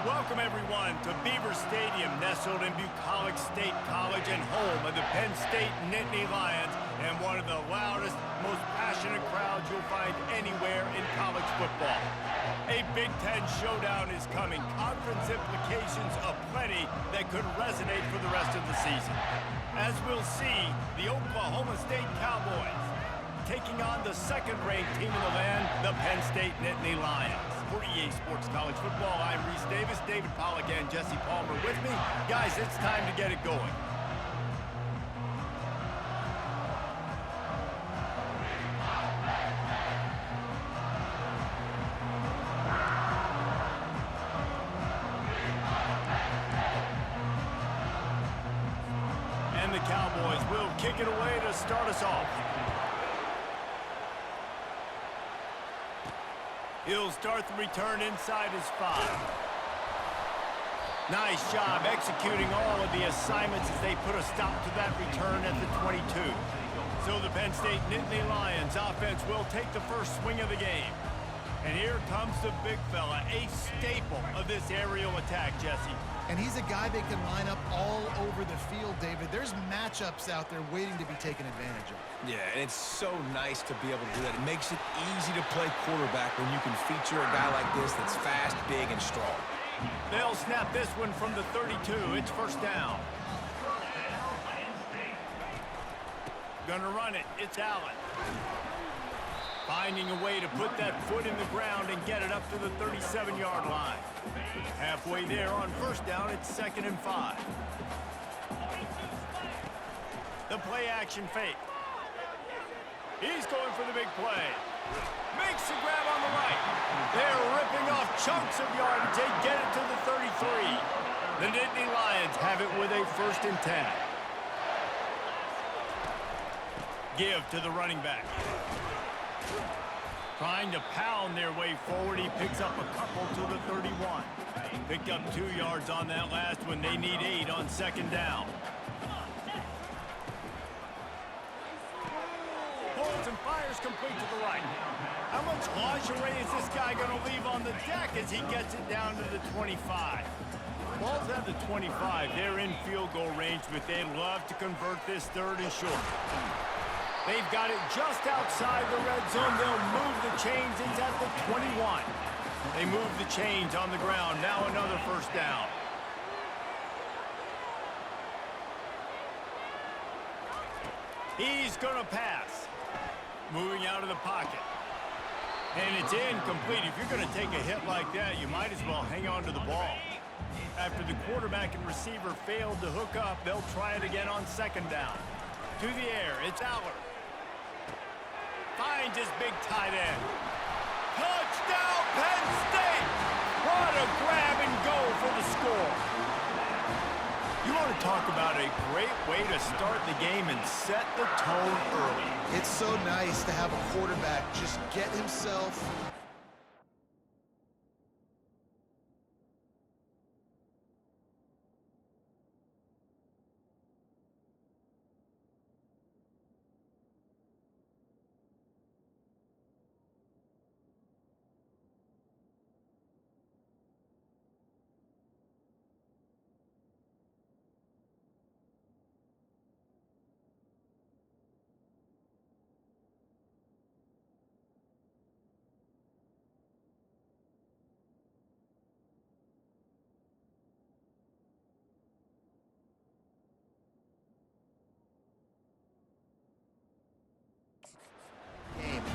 Welcome, everyone, to Beaver Stadium, nestled in Bucolic State College and home of the Penn State Nittany Lions, and one of the loudest, most passionate crowds you'll find anywhere in college football. A Big Ten showdown is coming. Conference implications aplenty that could resonate for the rest of the season. As we'll see, the Oklahoma State Cowboys taking on the second-ranked team in the land, the Penn State Nittany Lions. For EA Sports College Football, I'm Reese Davis, David Pollack, and Jesse Palmer with me. Guys, it's time to get it going. And the Cowboys will kick it away to start us off. He'll start the return inside his 5. Nice job executing all of the assignments as they put a stop to that return at the 22. So the Penn State Nittany Lions offense will take the first swing of the game. And here comes the big fella, a staple of this aerial attack, Jesse. And he's a guy that can line up all over the field, David. There's matchups out there waiting to be taken advantage of. Yeah, and it's so nice to be able to do that. It makes it easy to play quarterback when you can feature a guy like this that's fast, big, and strong. They'll snap this one from the 32. It's first down. Gonna run it. It's Allen. Finding a way to put that foot in the ground and get it up to the 37-yard line. Halfway there on first down, it's 2nd and 5. The play-action fake. He's going for the big play. Makes the grab on the right. They're ripping off chunks of yardage. They get it to the 33. The Nittany Lions have it with a 1st and 10. Give to the running back. Trying to pound their way forward. He picks up a couple to the 31. Picked up 2 yards on that last one. They need 8 on 2nd down. Pulls and fires complete to the right. How much lingerie is this guy going to leave on the deck as he gets it down to the 25? Ball's at the 25. They're in field goal range, but they'd love to convert this 3rd and short. They've got it just outside the red zone. They'll move the chains. It's at the 21. They move the chains on the ground. Now another 1st down. He's going to pass. Moving out of the pocket. And it's incomplete. If you're going to take a hit like that, you might as well hang on to the ball. After the quarterback and receiver failed to hook up, they'll try it again on 2nd down. To the air, it's Aller. Finds his big tight end. Touchdown, Penn State! What a grab and go for the score. You want to talk about a great way to start the game and set the tone early. It's so nice to have a quarterback just get himself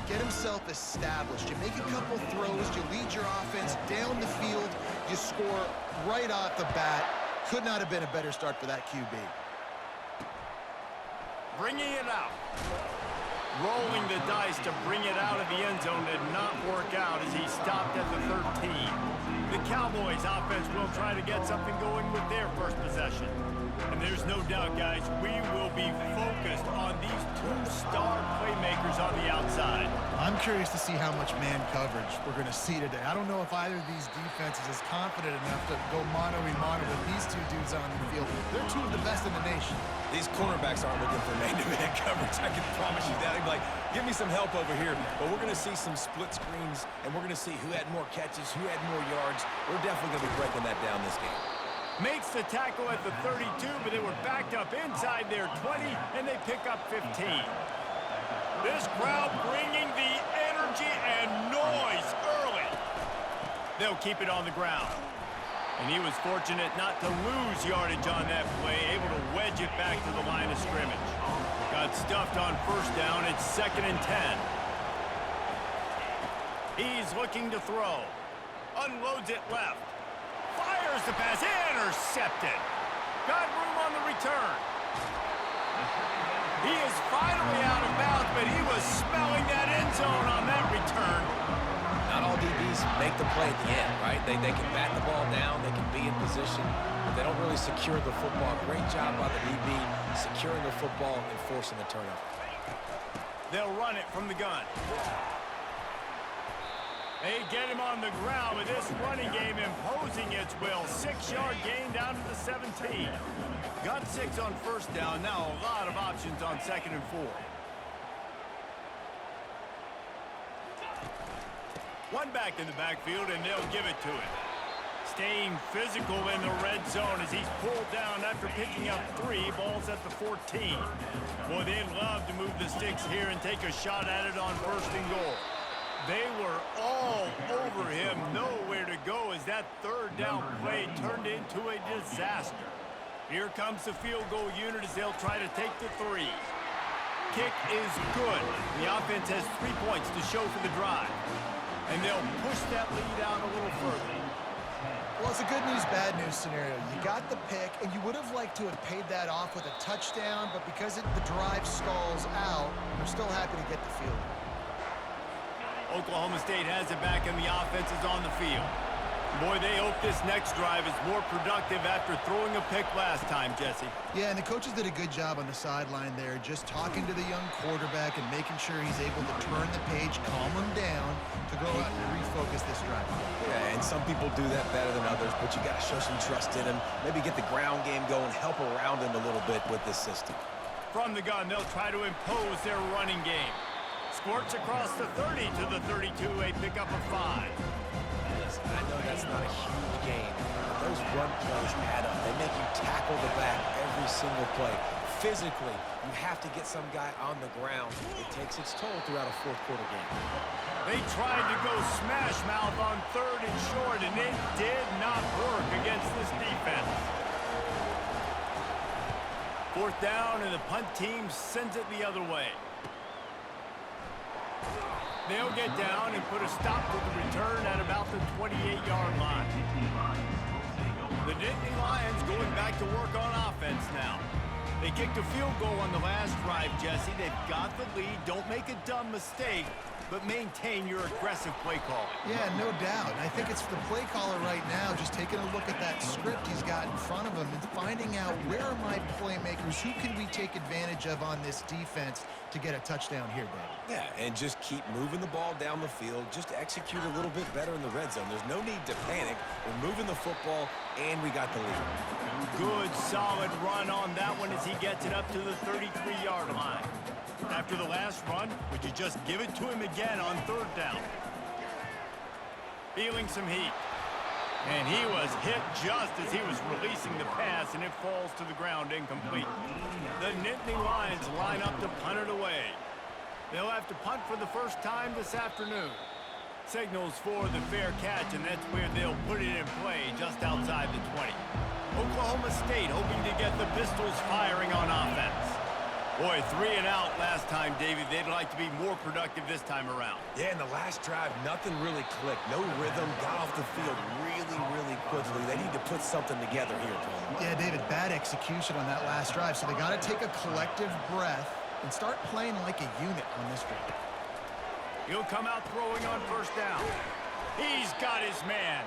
get himself established. You make a couple throws, you lead your offense down the field, you score right off the bat. Could not have been a better start for that QB. Bringing it out. Rolling the dice to bring it out of the end zone did not work out as he stopped at the 13. The Cowboys offense will try to get something going with their first possession. And there's no doubt, guys, we will be focused on these two star playmakers on the outside. I'm curious to see how much man coverage we're going to see today. I don't know if either of these defenses is confident enough to go mano-a-mano with these two dudes on the field. They're two of the best in the nation. These cornerbacks aren't looking for man-to-man coverage. I can promise you that. They'd be like, give me some help over here. But we're going to see some split screens, and we're going to see who had more catches, who had more yards. We're definitely going to be breaking that down this game. Makes the tackle at the 32, but they were backed up inside their 20, and they pick up 15. This crowd bringing the energy and noise early. They'll keep it on the ground. And he was fortunate not to lose yardage on that play, able to wedge it back to the line of scrimmage. Got stuffed on first down. It's 2nd and 10. He's looking to throw. Unloads it left. Fires the pass. Intercepted. Got room on the return. He is finally out of bounds, but he was smelling that end zone on that return. Not all DBs make the play at the end, right? They can bat the ball down, they can be in position, but they don't really secure the football. Great job by the DB securing the football and forcing the turnover. They'll run it from the gun. They get him on the ground with this running game imposing its will. 6-yard gain down to the 17. Got 6 on first down. Now a lot of options on 2nd and 4. One back in the backfield, and they'll give it to him. Staying physical in the red zone as he's pulled down after picking up 3. Ball's at the 14. Boy, they'd love to move the sticks here and take a shot at it on 1st and goal. They were all over him, nowhere to go as that 3rd down play turned into a disaster. Here comes the field goal unit as they'll try to take the 3. Kick is good. The offense has 3 points to show for the drive. And they'll push that lead out a little further. Well, it's a good news, bad news scenario. You got the pick, and you would have liked to have paid that off with a touchdown, but because the drive stalls out, they're still happy to get the field. Oklahoma State has it back, and the offense is on the field. Boy, they hope this next drive is more productive after throwing a pick last time, Jesse. Yeah, and the coaches did a good job on the sideline there, just talking to the young quarterback and making sure he's able to turn the page, calm him down to go out and refocus this drive. Yeah, and some people do that better than others, but you got to show some trust in him. Maybe get the ground game going, help around him a little bit with this system. From the gun, they'll try to impose their running game. Squirts across the 30 to the 32, a pickup of 5. I know that's not a huge game, but those run plays add up. They make you tackle the back every single play. Physically, you have to get some guy on the ground. It takes its toll throughout a 4th quarter game. They tried to go smash mouth on 3rd and short, and it did not work against this defense. 4th down, and the punt team sends it the other way. They'll get down and put a stop to the return at about the 28-yard line. The Nittany Lions going back to work on offense now. They kicked a field goal on the last drive, Jesse. They've got the lead. Don't make a dumb mistake, but maintain your aggressive play calling. Yeah, no doubt. And I think it's the play caller right now just taking a look at that script he's got in front of him and finding out where are my playmakers, who can we take advantage of on this defense to get a touchdown here, Dave. Yeah, and just keep moving the ball down the field. Just execute a little bit better in the red zone. There's no need to panic. We're moving the football, and we got the lead. Good, solid run on that one as he gets it up to the 33-yard line. After the last run, would you just give it to him again on 3rd down? Feeling some heat. And he was hit just as he was releasing the pass, and it falls to the ground incomplete. The Nittany Lions line up to punt it away. They'll have to punt for the first time this afternoon. Signals for the fair catch, and that's where they'll put it in play just outside the 20. Oklahoma State hoping to get the Pistols firing on offense. Boy, 3 and out last time, Davey. They'd like to be more productive this time around. Yeah, in the last drive, nothing really clicked. No rhythm, got off the field really quickly. They need to put something together here, Tom. Yeah, David, bad execution on that last drive, so they got to take a collective breath and start playing like a unit on this drive. He'll come out throwing on 1st down. He's got his man.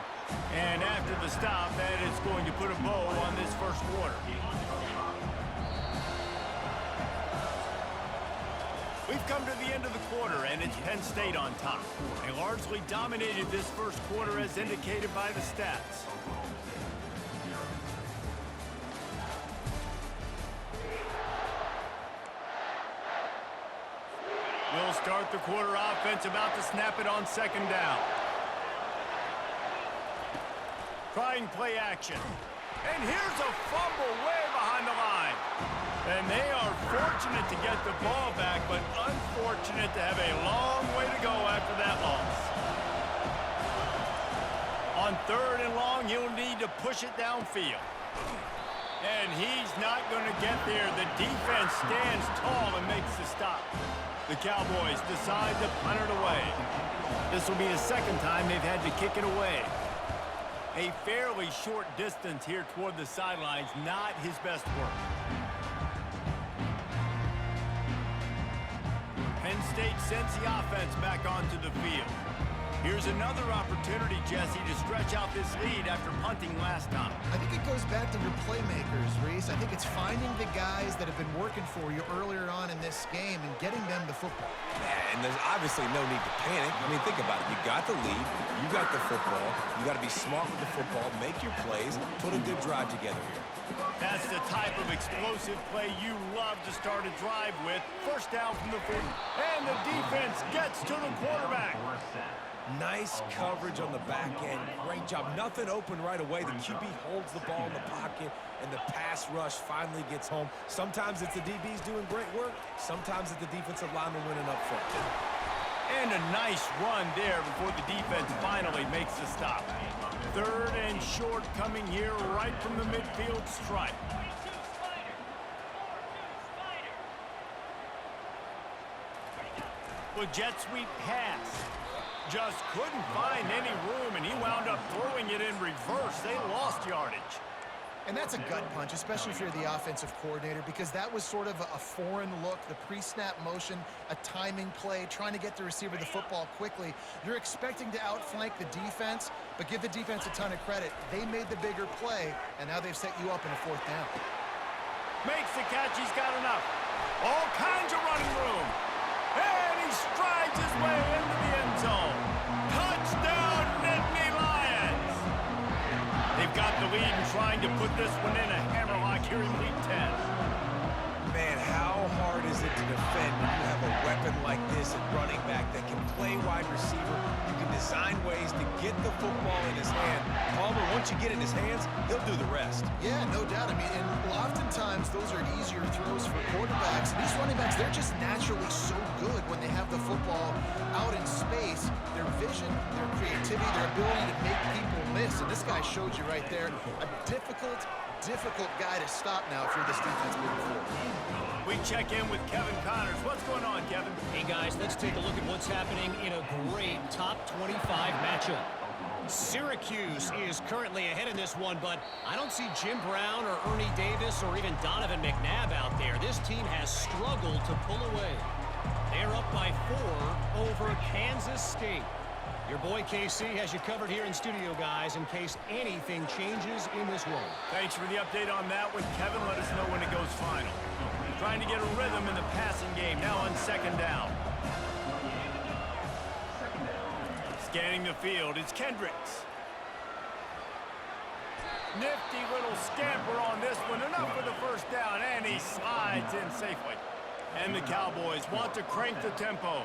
And after the stop, that is going to put a bow on this 1st quarter. come to the end of the quarter, and it's Penn State on top. They largely dominated this first quarter as indicated by the stats. We'll start the quarter offense, about to snap it on second down. Trying play action. And here's a fumble way behind the line. And they are fortunate to get the ball back, but unfortunate to have a long way to go after that loss. On third and long, he'll need to push it downfield. And he's not going to get there. The defense stands tall and makes the stop. The Cowboys decide to punt it away. This will be the second time they've had to kick it away. A fairly short distance here toward the sidelines, not his best work. Penn State sends the offense back onto the field. Here's another opportunity, Jesse, to stretch out this lead after punting last time. I think it goes back to your playmakers, Reese. I think it's finding the guys that have been working for you earlier on in this game and getting them the football. Yeah, and there's obviously no need to panic. I mean, think about it. You got the lead. You got the football. You got to be smart with the football, make your plays, put a good drive together here. That's the type of explosive play you love to start a drive with. First down from the 40. And the defense gets to the quarterback. Nice coverage on the back end. Great job. Nothing open right away. The QB holds the ball in the pocket, and the pass rush finally gets home. Sometimes it's the DBs doing great work. Sometimes it's the defensive lineman winning up front. And a nice run there before the defense finally makes the stop. Third and short coming here right from the midfield stripe. Well, jet sweep pass. Just couldn't find any room, and he wound up throwing it in reverse. They lost yardage. And that's a gut punch, especially if you're the offensive coordinator, because that was sort of a foreign look, the pre-snap motion, a timing play, trying to get the receiver the football quickly. You're expecting to outflank the defense, but give the defense a ton of credit. They made the bigger play, and now they've set you up in a fourth down. Makes the catch. He's got enough. All kinds of running room. And he strides his way into the end zone. Touchdown, Nittany Lions! They've got the lead and trying to put this one in a hammerlock here in Week 10. Man, how hard is it to defend when you have a weapon like this at running back that can play wide receiver? You can design ways to get the football in his hand. Palmer, once you get it in his hands, he'll do the rest. Yeah, no doubt. I mean, and oftentimes those are easier throws for quarterbacks. And these running backs, they're just naturally so good when they have the football out in space. Their vision, their creativity, their ability to make people miss. And this guy showed you right there, a difficult guy to stop now if you're this defense moving forward. We check in with Kevin Connors. What's going on, Kevin? Hey, guys, let's take a look at what's happening in a great top 25 matchup. Syracuse is currently ahead in this one, but I don't see Jim Brown or Ernie Davis or even Donovan McNabb out there. This team has struggled to pull away. They're up by 4 over Kansas State. Your boy KC has you covered here in studio, guys, in case anything changes in this one. Thanks for the update on that one, Kevin. Let us know when it goes final. Trying to get a rhythm in the passing game now on second down. Scanning the field, it's Kendricks. Nifty little scamper on this one. Enough for the first down, and he slides in safely. And the Cowboys want to crank the tempo.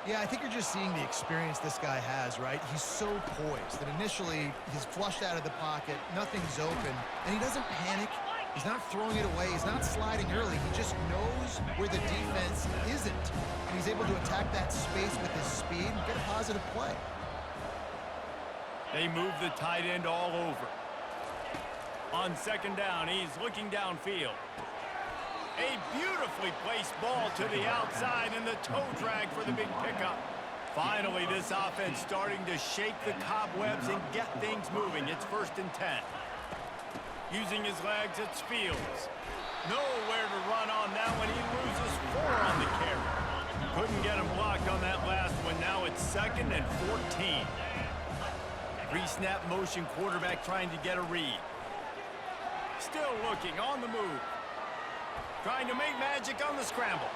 Yeah, I think you're just seeing the experience this guy has, right? He's so poised that initially he's flushed out of the pocket, nothing's open, and he doesn't panic. He's not throwing it away. He's not sliding early. He just knows where the defense isn't, and he's able to attack that space with his speed and get a positive play. They move the tight end all over. On second down, he's looking downfield. A beautifully placed ball to the outside and the toe drag for the big pickup. Finally, this offense starting to shake the cobwebs and get things moving. It's 1st and 10. Using his legs, it's Fields. Nowhere to run on that one. He loses 4 on the carry. Couldn't get him blocked on that last one. Now it's 2nd and 14. Pre-snap motion quarterback trying to get a read. Still looking on the move. Trying to make magic on the scramble.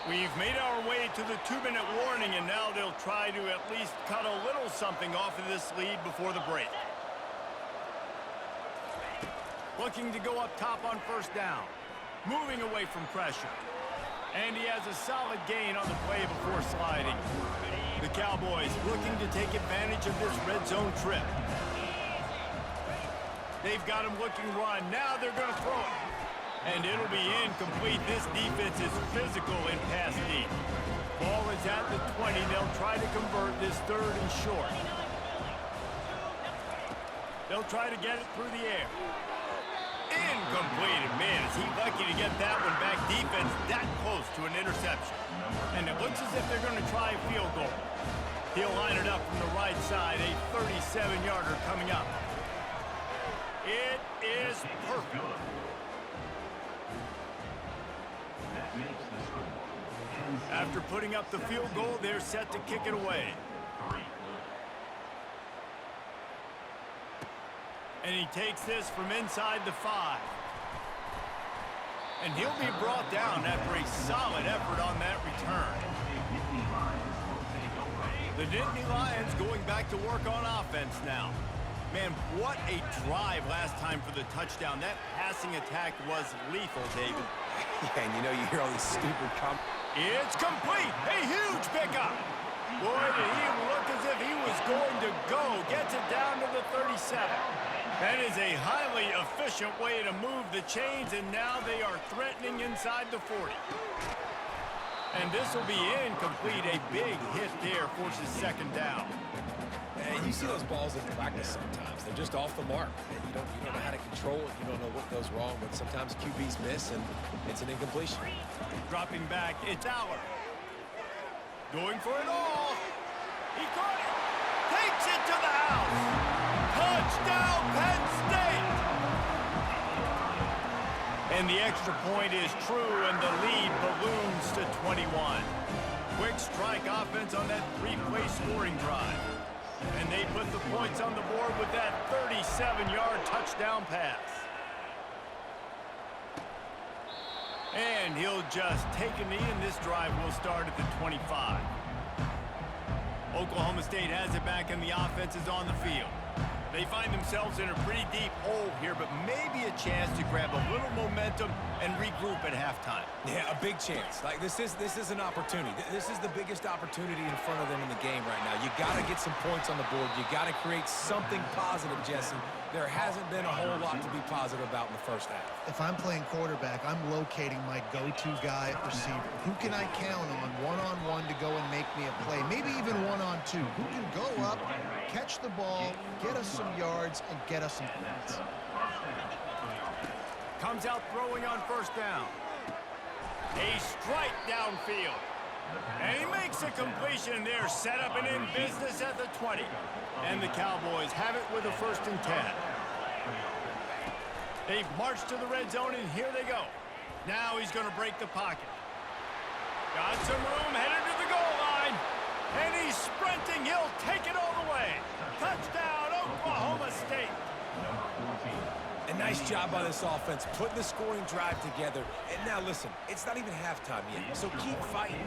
We've made our way to the 2-minute warning, and now they'll try to at least cut a little something off of this lead before the break. Looking to go up top on first down. Moving away from pressure. And he has a solid gain on the play before sliding. The Cowboys looking to take advantage of this red zone trip. They've got him looking run. Now they're going to throw it. And it'll be incomplete. This defense is physical in pass deep. Ball is at the 20. They'll try to convert this 3rd and short. They'll try to get it through the air. Incomplete. Man, is he lucky to get that one back. Defense that close to an interception. And it looks as if they're going to try a field goal. He'll line it up from the right side. A 37-yarder coming up. It is perfect. After putting up the field goal, they're set to kick it away. And he takes this from inside the 5. And he'll be brought down after a solid effort on that return. The Nittany Lions going back to work on offense now. Man, what a drive last time for the touchdown. That passing attack was lethal, David. Yeah, and you know, you hear all these stupid comments. It's complete. A huge pickup. Boy, did he look as if he was going to go. Gets it down to the 37. That is a highly efficient way to move the chains, and now they are threatening inside the 40. And this will be incomplete. A big hit there forces 2nd down. And you see those balls in practice sometimes. They're just off the mark. You don't know how to control it. You don't know what goes wrong, but sometimes QBs miss, and it's an incompletion. Dropping back, it's Aller. Going for it all. He caught it. Takes it to the house. Touchdown, Penn State. And the extra point is true, and the lead balloons to 21. Quick strike offense on that 3-play scoring drive. And they put the points on the board with that 37-yard touchdown pass. And he'll just take a knee, and this drive will start at the 25. Oklahoma State has it back, and the offense is on the field. They find themselves in a pretty deep hole here, but maybe a chance to grab a little momentum and regroup at halftime. Yeah, a big chance. Like, this is an opportunity. This is the biggest opportunity in front of them in the game right now. You got to get some points on the board. You got to create something positive, Jesse. There hasn't been a whole lot to be positive about in the first half. If I'm playing quarterback, I'm locating my go-to guy at receiver. Who can I count on one-on-one to go and make me a play? Maybe even one-on-two. Who can go up, catch the ball, get us some yards, and get us some points? Comes out throwing on first down. A strike downfield. And he makes a completion there, set up and in business at the 20. And the Cowboys have it with a 1st and 10. They've marched to the red zone, and here they go. Now he's going to break the pocket. Got some room, headed to the goal line. And he's sprinting. He'll take it all the way. Touchdown, Oklahoma State. A nice job by this offense, putting the scoring drive together. And now, listen, it's not even halftime yet, so keep fighting.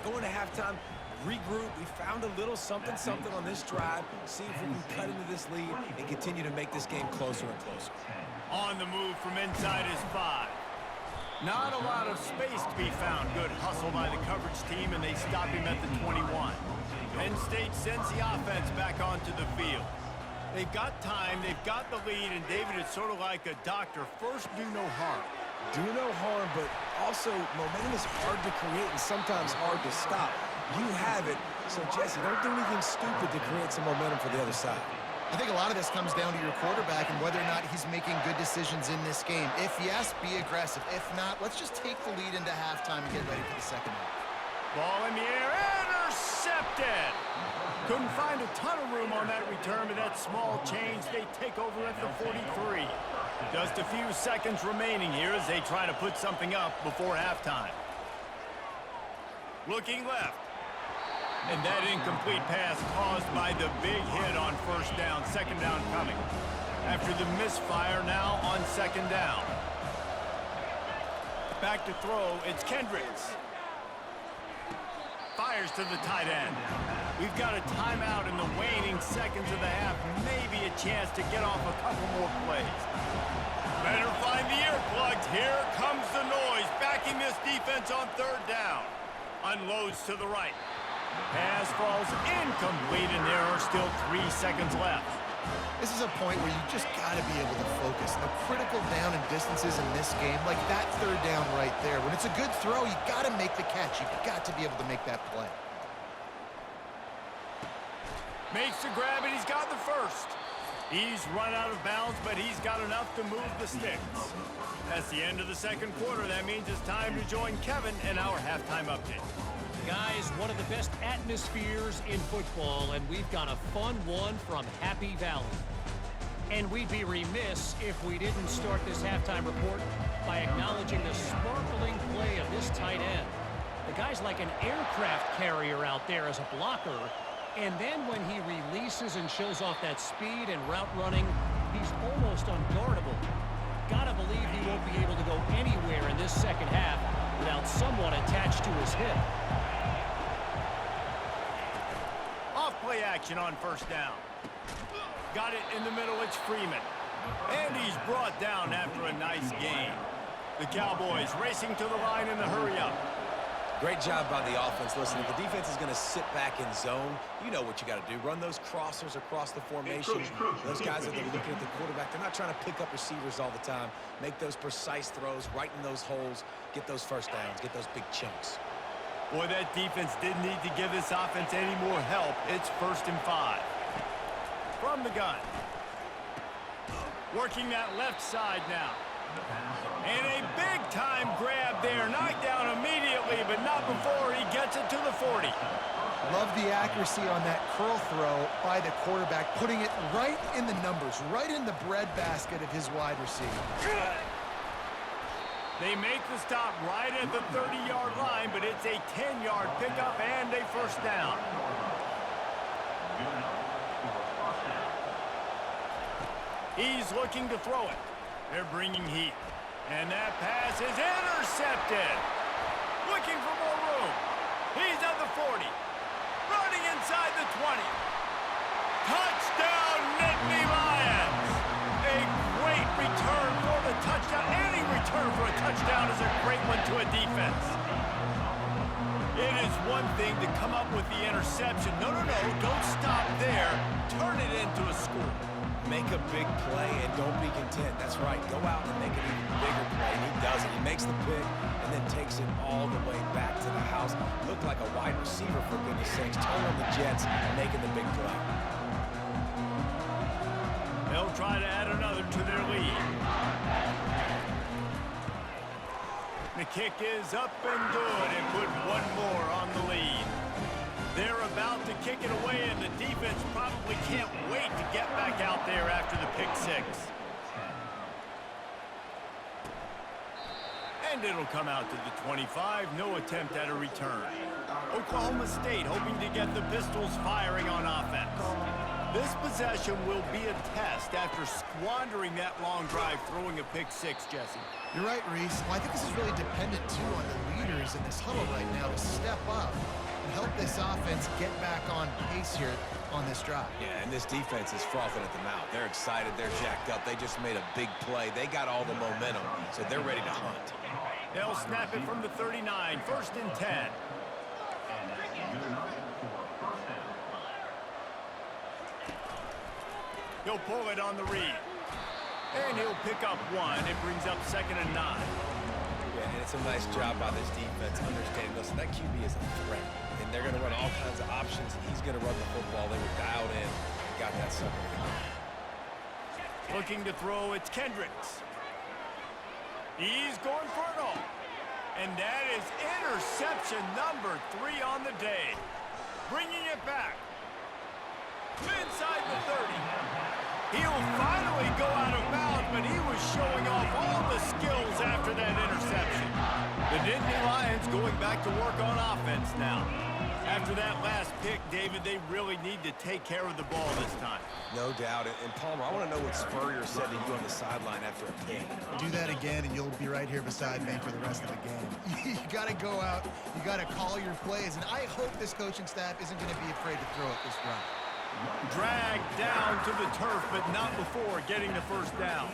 Going to halftime, regroup. We found a little something on this drive. See if we can cut into this lead and continue to make this game closer and closer. On the move from inside his 5. Not a lot of space to be found. Good hustle by the coverage team, and they stop him at the 21. Penn State sends the offense back onto the field. They've got time, they've got the lead, and David, it's sort of like a doctor. First, do no harm. Do no harm, but also momentum is hard to create and sometimes hard to stop. You have it, so Jesse, don't do anything stupid to create some momentum for the other side. I think a lot of this comes down to your quarterback and whether or not he's making good decisions in this game. If yes, be aggressive. If not, let's just take the lead into halftime and get ready for the second half. Ball in the air, intercepted! Couldn't find a ton of room on that return, but that small change, they take over at the 43. Just a few seconds remaining here as they try to put something up before halftime. Looking left. And that incomplete pass caused by the big hit on first down. Second down coming. After the misfire, now on second down. Back to throw, it's Kendricks. fires to the tight end. We've got a timeout in the waning seconds of the half. Maybe a chance to get off a couple more plays. Better find the earplugs. Here comes the noise, backing this defense on third down. Unloads to the right. Pass falls incomplete, and there are still 3 seconds left. This is a point where you just got to be able to focus. The critical down and distances in this game, like that third down right there. When it's a good throw, you got to make the catch. You've got to be able to make that play. Makes the grab, and he's got the first. He's run out of bounds, but he's got enough to move the sticks. That's the end of the second quarter. That means it's time to join Kevin in our halftime update. Guys, one of the best atmospheres in football, and we've got a fun one from Happy Valley. And we'd be remiss if we didn't start this halftime report by acknowledging the sparkling play of this tight end. The guy's like an aircraft carrier out there as a blocker, and then when he releases and shows off that speed and route running, he's almost unguardable. Gotta believe he won't be able to go anywhere in this second half without someone attached to his hip. Off-play action on first down. Got it in the middle, it's Freeman. And he's brought down after a nice gain. The Cowboys racing to the line in the hurry-up. Great job by the offense. Listen, if the defense is going to sit back in zone, you know what you got to do. Run those crossers across the formation. Those guys that are looking at the quarterback, they're not trying to pick up receivers all the time. Make those precise throws, right in those holes, get those first downs, get those big chunks. Boy, that defense didn't need to give this offense any more help. It's 1st and 5. From the gun. Working that left side now. And a big-time grab there. Knocked down immediately, but not before he gets it to the 40. Love the accuracy on that curl throw by the quarterback, putting it right in the numbers, right in the breadbasket of his wide receiver. They make the stop right at the 30-yard line, but it's a 10-yard pickup and a first down. He's looking to throw it. They're bringing heat. And that pass is intercepted. Looking for more room. He's at the 40. Running inside the 20. Touchdown, Nittany Lions. A great return for the touchdown. Any return for a touchdown is a great one to a defense. It is one thing to come up with the interception. No, don't stop there. Turn it into a score. Make a big play and don't be content. That's right. Go out and make an even bigger play. And he does it. He makes the pick and then takes it all the way back to the house. Looked like a wide receiver, for goodness sakes. Turn on the Jets, making the big play. They'll try to add another to their lead. The kick is up and good and put one more on the lead. They're about to kick it away, and the defense probably can't wait to get back out there after the pick six. And it'll come out to the 25. No attempt at a return. Oklahoma State hoping to get the Pistols firing on offense. This possession will be a test after squandering that long drive throwing a pick six, Jesse. You're right, Reese. Well, I think this is really dependent, too, on the leaders in this huddle right now to step up and help this offense get back on pace here on this drive. Yeah, and this defense is frothing at the mouth. They're excited. They're jacked up. They just made a big play. They got all the momentum, so they're ready to hunt. They'll snap it from the 39, 1st and 10. He'll pull it on the read. And he'll pick up one. It brings up 2nd and 9. Yeah, and it's a nice job by this defense understanding, listen, that QB is a threat. And they're going to run all kinds of options. He's going to run the football. They were dialed in. Got that sucker. Looking to throw, it's Kendricks. He's going for it all. And that is interception number 3 on the day. Bringing it back. Inside the 30. He'll finally go out of bounds, but he was showing off all the skills after that interception. The Nittany Lions going back to work on offense now. After that last pick, David, they really need to take care of the ball this time. No doubt. And Palmer, I want to know what Spurrier said to you on the sideline after a pick. Do that again, and you'll be right here beside me for the rest of the game. You got to go out. You got to call your plays, and I hope this coaching staff isn't going to be afraid to throw it this route. Dragged down to the turf, but not before getting the first down.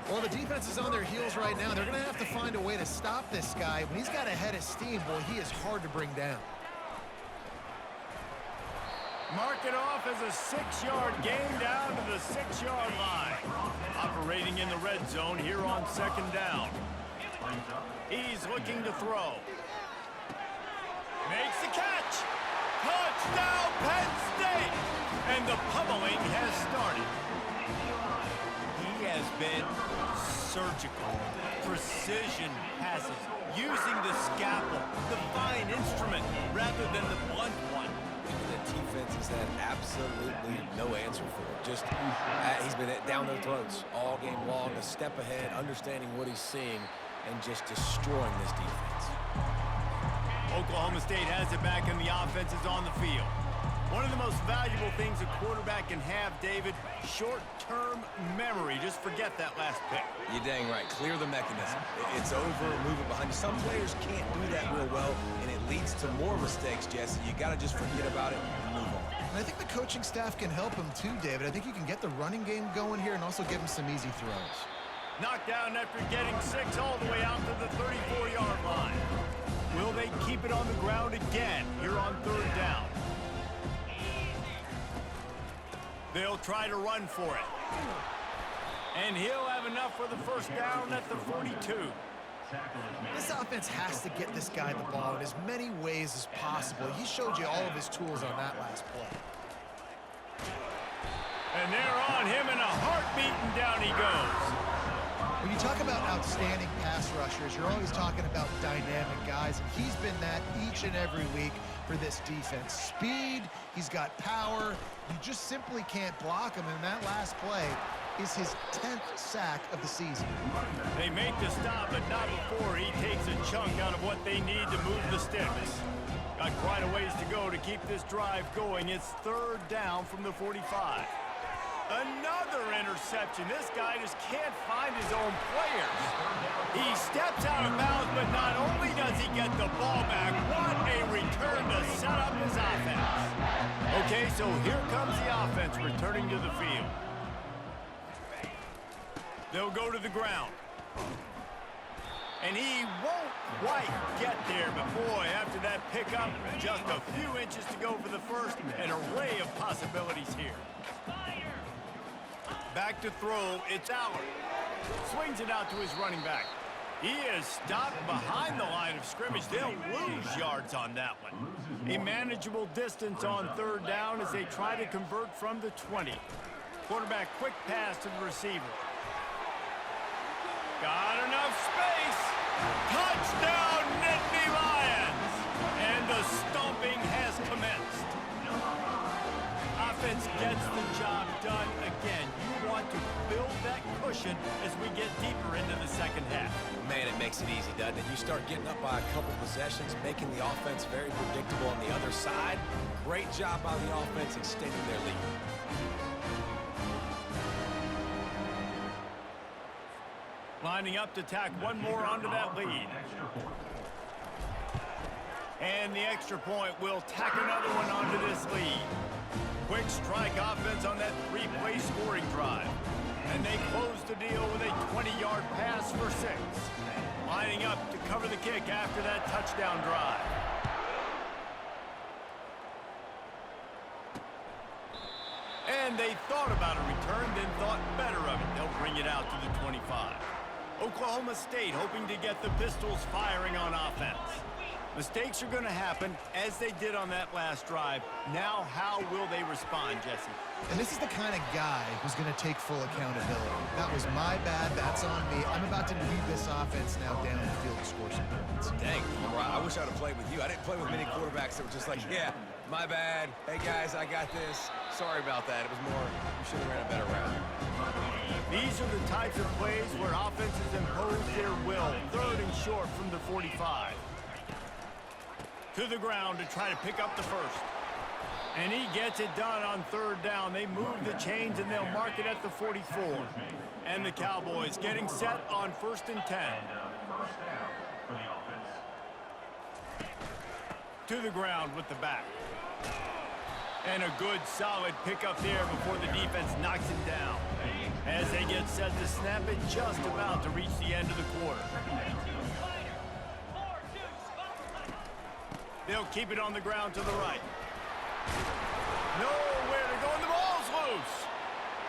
Well, the defense is on their heels right now. They're going to have to find a way to stop this guy. When he's got a head of steam, boy, he is hard to bring down. Mark it off as a 6-yard gain down to the 6-yard line. Operating in the red zone here on second down. He's looking to throw. Makes the catch. Touchdown, Penn State! And the pummeling has started. He has been surgical. Precision passes. Using the scalpel, the fine instrument, rather than the blunt one. The defense has had absolutely no answer for it. Just, he's been down their throats all game long, a step ahead, understanding what he's seeing, and just destroying this defense. Oklahoma State has it back, and the offense is on the field. One of the most valuable things a quarterback can have, David, short-term memory. Just forget that last pick. You're dang right. Clear the mechanism. It's over, move it behind you. Some players can't do that real well, and it leads to more mistakes, Jesse. You got to just forget about it and move on. And I think the coaching staff can help him too, David. I think you can get the running game going here and also give him some easy throws. Knocked down after getting 6 all the way out to the 34-yard line. Will they keep it on the ground again here on third down? They'll try to run for it. And he'll have enough for the first down at the 42. This offense has to get this guy the ball in as many ways as possible. He showed you all of his tools on that last play. And they're on him in a heartbeat, and down he goes. When you talk about outstanding pass rushers, you're always talking about dynamic guys, and he's been that each and every week for this defense. Speed, he's got power. You just simply can't block him, and that last play is his 10th sack of the season. They make the stop, but not before he takes a chunk out of what they need to move the sticks. Got quite a ways to go to keep this drive going. It's third down from the 45. Another interception. This guy just can't find his own players. He steps out of bounds, but not only does he get the ball back, what a return to set up his offense. Okay, so here comes the offense returning to the field. They'll go to the ground. And he won't quite get there, but boy, after that pickup, just a few inches to go for the first, an array of possibilities here. Back to throw, it's Allard. Swings it out to his running back. He is stopped behind the line of scrimmage. They'll lose yards on that one. A manageable distance on third down as they try to convert from the 20. Quarterback quick pass to the receiver. Got enough space. Touchdown, Nittany Lions! And the stomping has commenced. Offense gets the job done again. You want to build that cushion as we get deeper into the second half. Man, it makes it easy, doesn't it? You start getting up by a couple possessions, making the offense very predictable on the other side. Great job by the offense extending their lead. Lining up to tack one more onto that lead. And the extra point will tack another one onto this lead. Quick strike offense on that three-play scoring drive. And they close the deal with a 20-yard pass for 6. Lining up to cover the kick after that touchdown drive. And they thought about a return, then thought better of it. They'll bring it out to the 25. Oklahoma State hoping to get the Pistols firing on offense. Mistakes are going to happen, as they did on that last drive. Now, how will they respond, Jesse? And this is the kind of guy who's going to take full accountability. That was my bad. That's on me. I'm about to lead this offense now down the field to score some points. Dang, I wish I would have played with you. I didn't play with many quarterbacks that were just like, yeah, my bad. Hey, guys, I got this. Sorry about that. It was more, you should have ran a better route. These are the types of plays where offenses impose their will. Third and short from the 45. To the ground to try to pick up the first. And he gets it done on third down. They move the chains, and they'll mark it at the 44. And the Cowboys getting set on 1st and 10. To the ground with the back. And a good, solid pickup there before the defense knocks it down. As they get set to snap it, just about to reach the end of the quarter. They'll keep it on the ground to the right. Nowhere to go, and the ball's loose.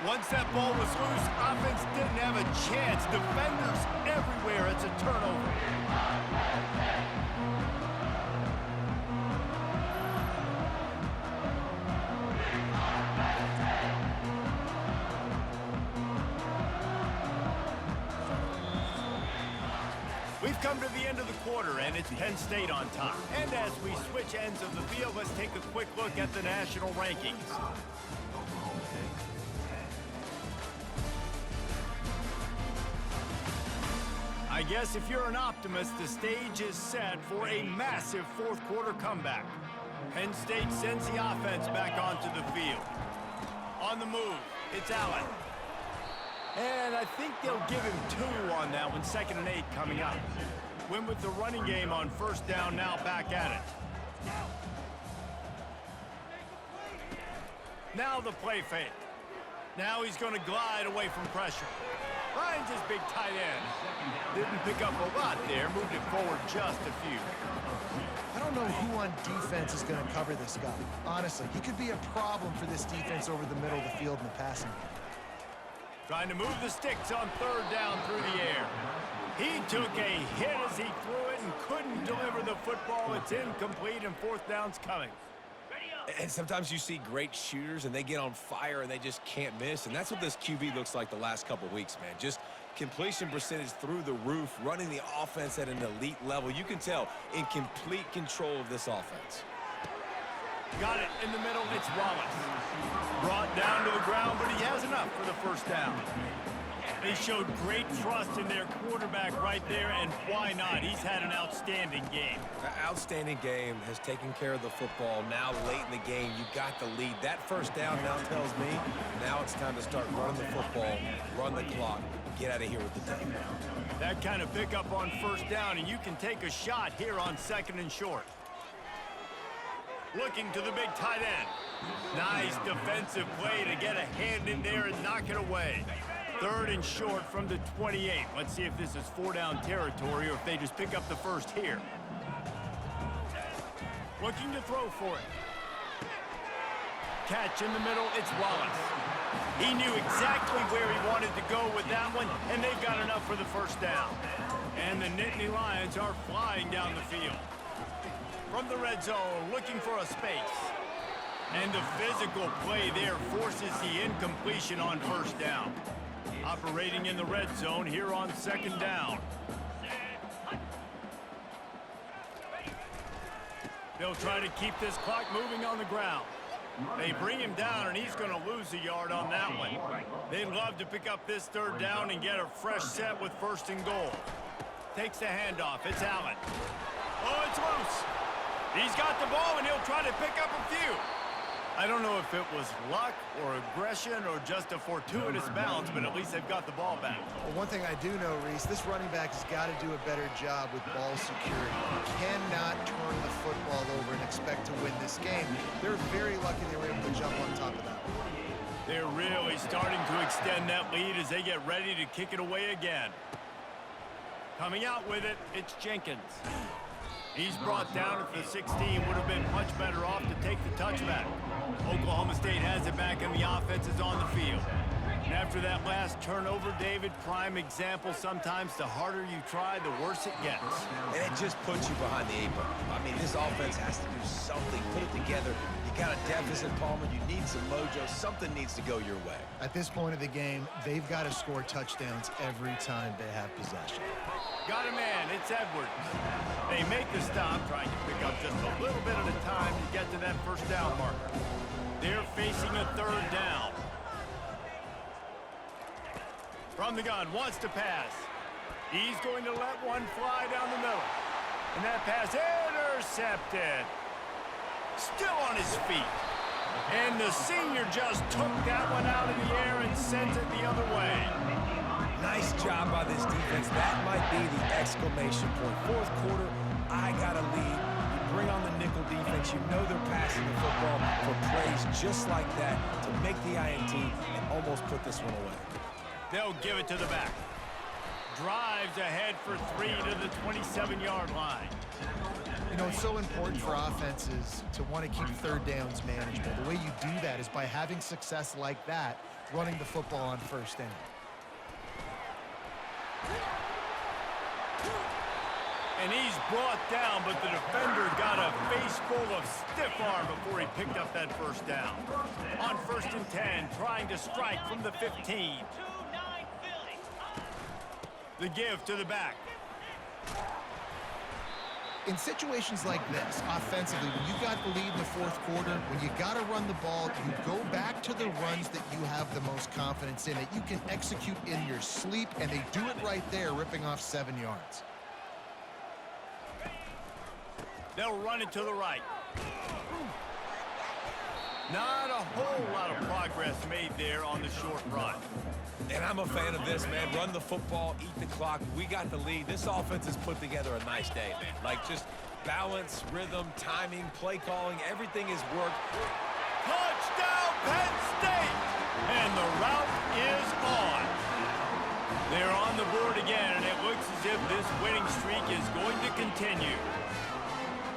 Once that ball was loose, offense didn't have a chance. Defenders everywhere. It's a turnover. We've come to the end of the quarter, and it's Penn State on top. And as we switch ends of the field, let's take a quick look at the national rankings. I guess if you're an optimist, the stage is set for a massive fourth quarter comeback. Penn State sends the offense back onto the field. On the move, it's Allen. And I think they'll give him 2 on that one, 2nd and 8 coming up. Win with the running game on 1st down, now back at it. Now the play fake. Now he's going to glide away from pressure. Finds his big tight end. Didn't pick up a lot there, moved it forward just a few. I don't know who on defense is going to cover this guy. Honestly, he could be a problem for this defense over the middle of the field in the passing game. Trying to move the sticks on 3rd down through the air. He took a hit as he threw it and couldn't deliver the football. It's incomplete, and 4th down's coming. And sometimes you see great shooters, and they get on fire, and they just can't miss. And that's what this QB looks like the last couple weeks, man. Just completion percentage through the roof, running the offense at an elite level. You can tell in complete control of this offense. Got it in the middle. It's Wallace. Brought down to the ground, but he has enough for the 1st down. They showed great trust in their quarterback right there, and why not? He's had an outstanding game. An outstanding game, has taken care of the football. Now late in the game, you got the lead. That 1st down now tells me now it's time to start running the football, run the clock, get out of here with the day. That kind of pickup on 1st down, and you can take a shot here on 2nd and short. Looking to the big tight end. Nice defensive play to get a hand in there and knock it away. 3rd and short from the 28. Let's see if this is 4-down territory or if they just pick up the first here. Looking to throw for it. Catch in the middle, it's Wallace. He knew exactly where he wanted to go with that one, and they've got enough for the 1st down. And the Nittany Lions are flying down the field. From the red zone, looking for a space. And the physical play there forces the incompletion on 1st down. Operating in the red zone here on 2nd down. They'll try to keep this clock moving on the ground. They bring him down, and he's going to lose a yard on that one. They'd love to pick up this 3rd down and get a fresh set with 1st and goal. Takes the handoff. It's Allen. Oh, it's loose. He's got the ball, and he'll try to pick up a few. I don't know if it was luck or aggression or just a fortuitous bounce, but at least they've got the ball back. Well, one thing I do know, Reese, this running back has got to do a better job with ball security. You cannot turn the football over and expect to win this game. They're very lucky they were able to jump on top of that. They're really starting to extend that lead as they get ready to kick it away again. Coming out with it, it's Jenkins. He's brought down at the 16, would have been much better off to take the touchback. Oklahoma State has it back, and the offense is on the field. And after that last turnover, David, prime example, sometimes the harder you try, the worse it gets. And it just puts you behind the 8 ball. I mean, this offense has to do something, put it together. You got a deficit, Palmer. You need some mojo. Something needs to go your way. At this point of the game, they've got to score touchdowns every time they have possession. Got a man, it's Edwards. They make the stop, trying to pick up just a little bit at a time to get to that 1st down marker. They're facing a 3rd down. From the gun, wants to pass. He's going to let one fly down the middle. And that pass intercepted. Still on his feet. And the senior just took that one out of the air and sent it the other way. Nice job by this defense. That might be the exclamation point. Fourth quarter, I got a lead. You bring on the nickel defense. You know they're passing the football for plays just like that to make the INT and almost put this one away. They'll give it to the back. Drives ahead for 3 to the 27-yard line. You know, it's so important for offenses to want to keep third downs manageable. The way you do that is by having success like that, running the football on first down. And he's brought down, but the defender got a face full of stiff arm before he picked up that first down. On 1st and 10, trying to strike from the 15. The give to the back. In situations like this, offensively, when you got the lead in the fourth quarter, when you got to run the ball, you go back to the runs that you have the most confidence in, that you can execute in your sleep, and they do it right there, ripping off 7 yards. They'll run it to the right. Not a whole lot of progress made there on the short run. And I'm a fan of this, man. Run the football, eat the clock. We got the lead. This offense has put together a nice day, man. Like, just balance, rhythm, timing, play calling, everything has worked. Touchdown, Penn State! And the route is on. They're on the board again, and it looks as if this winning streak is going to continue.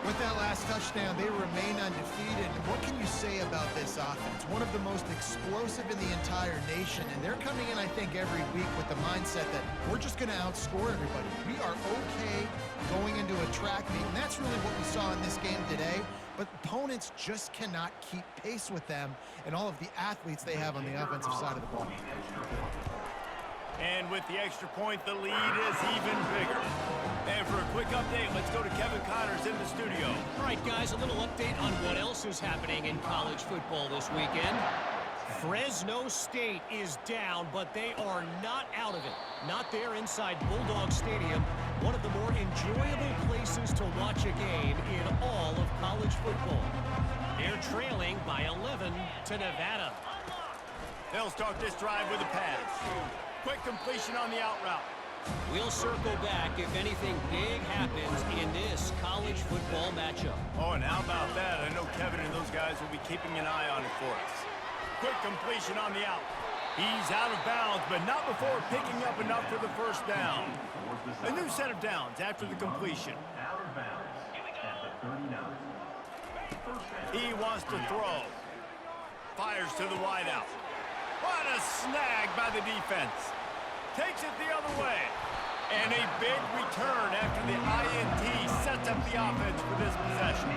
With that last touchdown, they remain undefeated. And what can you say about this offense? One of the most explosive in the entire nation. And they're coming in, I think, every week with the mindset that we're just going to outscore everybody. We are okay going into a track meet. And that's really what we saw in this game today. But opponents just cannot keep pace with them and all of the athletes they have on the offensive side of the ball. And with the extra point, the lead is even bigger. And for a quick update, let's go to Kevin Connors in the studio. All right, guys, a little update on what else is happening in college football this weekend. Fresno State is down, but they are not out of it. Not there inside Bulldog Stadium, one of the more enjoyable places to watch a game in all of college football. They're trailing by 11 to Nevada. They'll start this drive with a pass. Quick completion on the out route. We'll circle back if anything big happens in this college football matchup. Oh, and how about that? I know Kevin and those guys will be keeping an eye on it for us. Quick completion on the out. He's out of bounds, but not before picking up enough for the first down. A new set of downs after the completion. He wants to throw. Fires to the wideout. What a snag by the defense. Takes it the other way. And a big return after the INT sets up the offense for this possession.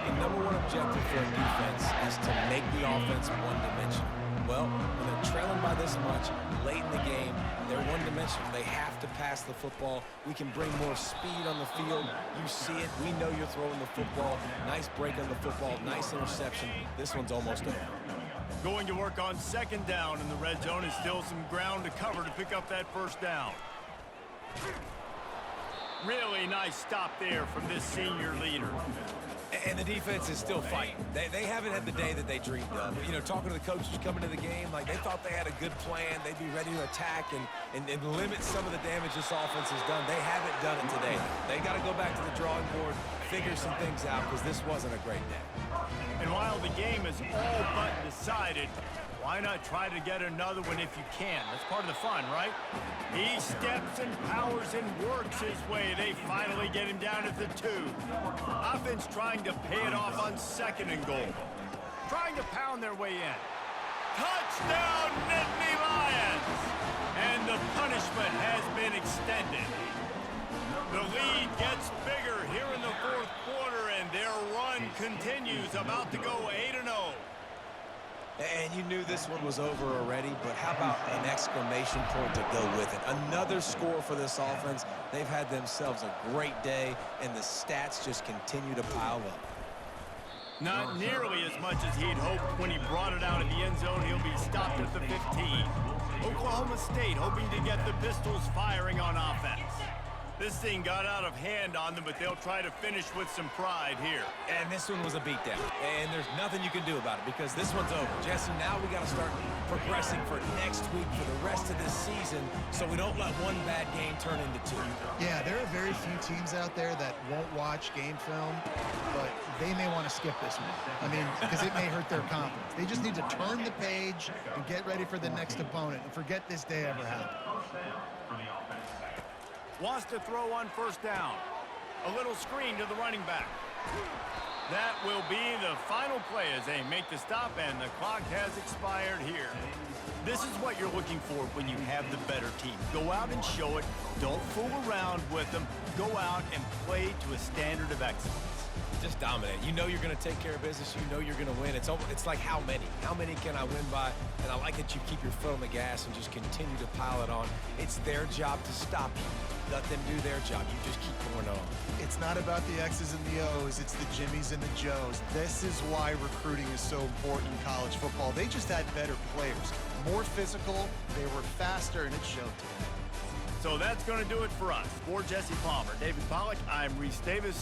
The number one objective for a defense is to make the offense one-dimensional. Well, when they're trailing by this much late in the game, they're one-dimensional. They have to pass the football. We can bring more speed on the field. You see it. We know you're throwing the football. Nice break on the football. Nice interception. This one's almost over. Going to work on second down in the red zone. Is still some ground to cover to pick up that first down. Really nice stop there from this senior leader. And the defense is still fighting. They haven't had the day that they dreamed of. You know, talking to the coaches coming to the game, like they thought they had a good plan. They'd be ready to attack and limit some of the damage this offense has done. They haven't done it today. They got to go back to the drawing board, figure some things out, because this wasn't a great day. And while the game is all but decided, why not try to get another one if you can? That's part of the fun, right? He steps and powers and works his way. They finally get him down at the 2. Offense trying to pay it off on second and goal. Trying to pound their way in. Touchdown, Nittany Lions! And the punishment has been extended. The lead gets bigger here in the fourth quarter, and their run continues, about to go 8-0. And you knew this one was over already, but how about an exclamation point to go with it? Another score for this offense. They've had themselves a great day, and the stats just continue to pile up. Not nearly as much as he'd hoped when he brought it out of the end zone. He'll be stopped at the 15. Oklahoma State hoping to get the Pistols firing on offense. This thing got out of hand on them, but they'll try to finish with some pride here. And this one was a beatdown. And there's nothing you can do about it because this one's over. Jesse, now we got to start progressing for next week for the rest of this season so we don't let one bad game turn into two. Yeah, there are very few teams out there that won't watch game film, but they may want to skip this one. I mean, because it may hurt their confidence. They just need to turn the page and get ready for the next opponent and forget this day ever happened. Wants to throw on first down. A little screen to the running back. That will be the final play as they make the stop, and the clock has expired here. This is what you're looking for when you have the better team. Go out and show it. Don't fool around with them. Go out and play to a standard of excellence. Just dominate. You know you're going to take care of business. You know you're going to win. It's like how many? How many can I win by? And I like that you keep your foot on the gas and just continue to pile it on. It's their job to stop you. Let them do their job. You just keep going on. It's not about the X's and the O's. It's the Jimmies and the Joes. This is why recruiting is so important in college football. They just had better players, more physical, they were faster, and it showed today. So that's going to do it for us. For Jesse Palmer, David Pollack, I'm Reese Davis.